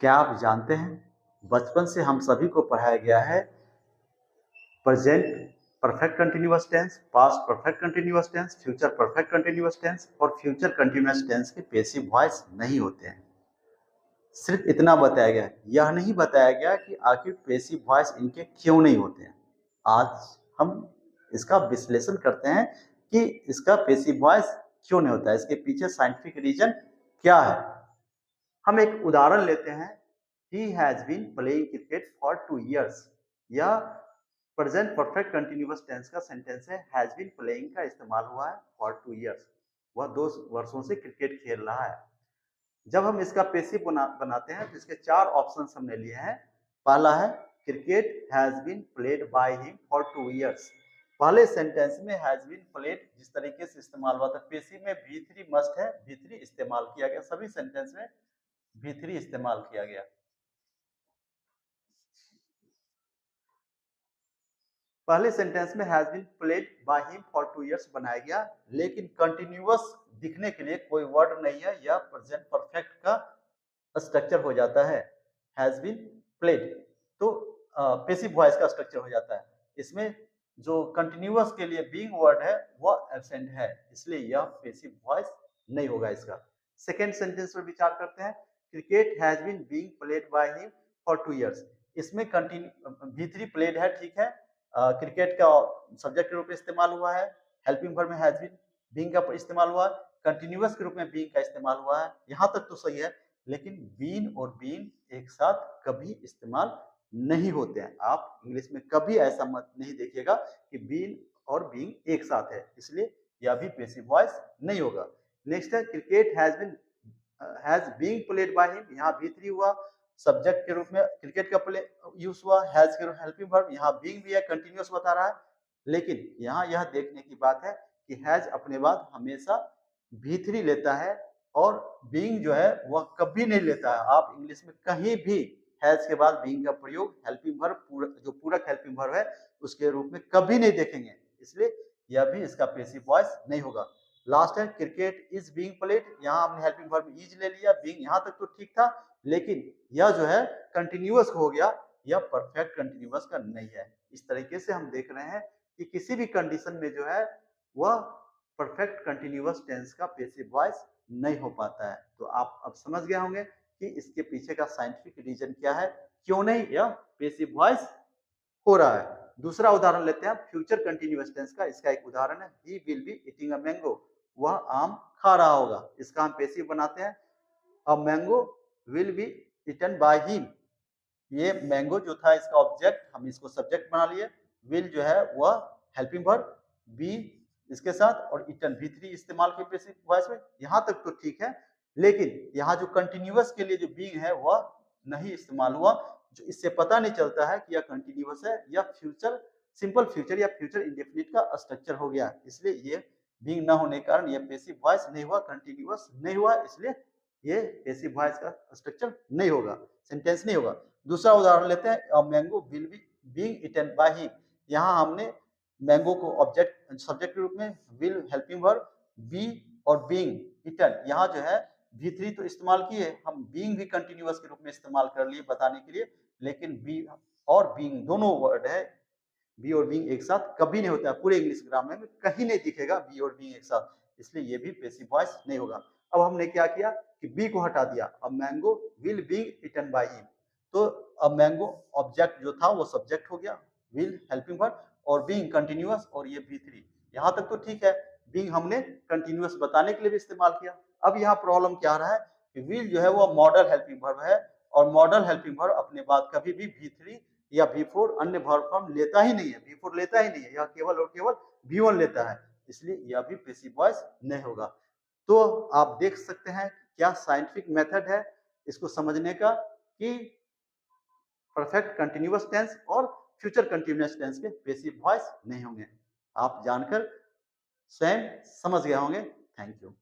क्या आप जानते हैं, बचपन से हम सभी को पढ़ाया गया है present perfect continuous tense, past perfect continuous tense, future perfect continuous tense और फ्यूचर कंटीन्यूअस टेंस के पैसिव वॉइस नहीं होते हैं। सिर्फ इतना बताया गया है, यह नहीं बताया गया कि आखिर पैसिव वॉइस इनके क्यों नहीं होते हैं। आज हम इसका विश्लेषण करते हैं कि इसका पैसिव वॉइस क्यों नहीं होता है, इसके पीछे साइंटिफिक रीजन क्या है। हम एक उदाहरण लेते हैं, he has been playing cricket for 2 years। यह प्रेजेंट परफेक्ट कंटिन्यूअस टेंस का सेंटेंस है। has been playing का इस्तेमाल हुआ है for 2 years, वह 2 वर्षों से क्रिकेट खेल रहा है। जब हम इसका पैसिव बनाते हैं तो इसके 4 ऑप्शंस हमने लिए हैं। पहला है cricket has been played by him for 2 years। पहले सेंटेंस में हैज बीन प्लेड जिस तरीके से इस्तेमाल हुआ था, पैसिव में V3 मस्ट है, V3 इस्तेमाल किया गया, सभी सेंटेंस में V3 इस्तेमाल किया गया। पहले सेंटेंस में has been played by him for 2 years बनाया गया, लेकिन कंटिन्यूअस दिखने के लिए कोई वर्ड नहीं है, यह प्रेजेंट परफेक्ट का स्ट्रक्चर हो जाता है। हैज बीन प्लेड तो पैसिव वॉइस का स्ट्रक्चर हो जाता है। इसमें जो कंटिन्यूअस के लिए बीइंग वर्ड है वह एब्सेंट है, इसलिए यह पैसिव वॉइस नहीं होगा इसका। सेकेंड सेंटेंस पर विचार करते हैं, cricket has been being played by him for 2 years। इसमें V3 प्लेड है, ठीक है, क्रिकेट का सब्जेक्ट के रूप में इस्तेमाल हुआ है, हेल्पिंग वर्ब में हैज बीन बीइंग का इस्तेमाल हुआ है, कंटिन्यूअस के रूप में बीइंग का इस्तेमाल हुआ है, यहां तक तो सही है। लेकिन बीन और बीन एक साथ कभी इस्तेमाल नहीं होते हैं। आप इंग्लिश में कभी ऐसा मत नहीं देखिएगा कि बीन और बीइंग एक साथ है, इसलिए यह भी पैसिव वॉइस नहीं होगा। नेक्स्ट है cricket has being played by him, यहाँ V3 हुआ, सब्जेक्ट के रूप में क्रिकेट का प्ले यूज हुआ, हैज के हेल्पिंग वर्ब, यहाँ बीइंग भी है, कंटिन्यूअस बता रहा है। लेकिन यहाँ यह देखने की बात है कि हैज अपने बाद हमेशा V3 लेता है और बीइंग जो है वह कभी नहीं लेता है। आप इंग्लिश में कहीं भी हैज के बाद बीइंग का प्रयोग हेल्पिंग वर्ब, जो पूरक हेल्पिंग वर्ब है उसके रूप में कभी नहीं देखेंगे, इसलिए यह भी इसका पैसिव वॉइस नहीं होगा। लास्ट है क्रिकेट इज बीइंग प्लेड, यहाँ हमने हेल्पिंग वर्ब इज ले लिया, बीइंग यहाँ तक तो ठीक था, लेकिन यह जो है कंटिन्यूअस हो गया, यह परफेक्ट कंटिन्यूअस का नहीं है। इस तरीके से हम देख रहे हैं कि किसी भी कंडीशन में जो है वह परफेक्ट कंटिन्यूअस टेंस का पैसिव वॉइस नहीं हो पाता है। तो आप अब समझ गए होंगे कि इसके पीछे का साइंटिफिक रीजन क्या है, क्यों नहीं यह पैसिव वॉइस हो रहा है। दूसरा उदाहरण लेते हैं फ्यूचर कंटिन्यूअस टेंस का। इसका एक उदाहरण है, he will be eating a mango, वह आम खा रहा होगा। इसका हम पैसिव बनाते हैं, a mango will be eaten by him. ये मैंगो जो था इसका ऑब्जेक्ट, हम इसको सब्जेक्ट बना लिए, विल जो है वह हेल्पिंग वर्ब, बी इसके साथ और ईटन V3 इस्तेमाल के पैसिव वॉइस में, यहां तक तो ठीक है। लेकिन यहाँ जो कंटिन्यूअस के लिए जो बीइंग है वह नहीं इस्तेमाल हुआ, जो इससे पता नहीं चलता है कि यह कंटिन्यूअस है या फ्यूचर सिंपल फ्यूचर या फ्यूचर इंडेफिनिट का स्ट्रक्चर हो गया, इसलिए ये बीइंग ना होने के कारण यह पैसिव वॉइस नहीं हुआ, कंटिन्यूअस नहीं हुआ, इसलिए ये पैसिव वॉइस का स्ट्रक्चर नहीं होगा, सेंटेंस नहीं होगा। दूसरा उदाहरण लेते हैं, mango will be being eaten by him. यहाँ हमने मैंगो को ऑब्जेक्ट सब्जेक्ट के रूप में, विल हेल्पिंग वर्ब, बी और बीइंग ईटन, यहाँ जो है V3 तो इस्तेमाल किए, हम बीइंग भी कंटिन्यूअस के रूप में इस्तेमाल कर लिए बताने के लिए, लेकिन बी और बीइंग दोनों वर्ड है, बी और बीइंग एक साथ कभी नहीं होता है, पूरे इंग्लिश ग्रामर में कहीं नहीं दिखेगा बी और बीइंग एक साथ, इसलिए ये भी पैसिव वॉइस नहीं होगा। अब हमने क्या किया कि बी को हटा दिया, अब mango will being eaten by him, तो अब मैंगो ऑब्जेक्ट जो था वो सब्जेक्ट हो गया, विल हेल्पिंग वर्ब और बीइंग कंटिन्यूअस और ये V3, यहाँ तक तो ठीक है। बीइंग हमने कंटिन्यूअस बताने के लिए भी इस्तेमाल किया। अब यहाँ प्रॉब्लम क्या आ रहा है कि विल जो है वो मॉडल हेल्पिंग वर्ब है और मॉडल हेल्पिंग वर्ब अपने बाद कभी भी V3 या V4 अन्य वर्ब फॉर्म लेता ही नहीं है, V4 लेता ही नहीं है, यह केवल और केवल V1 लेता है, इसलिए यह भी पैसिव वॉइस नहीं होगा। तो आप देख सकते हैं क्या साइंटिफिक मेथड है इसको समझने का कि परफेक्ट कंटिन्यूअस टेंस और फ्यूचर कंटिन्यूअस टेंस के पैसिव वॉइस नहीं होंगे। आप जानकर स्वयं समझ गए होंगे। Thank you.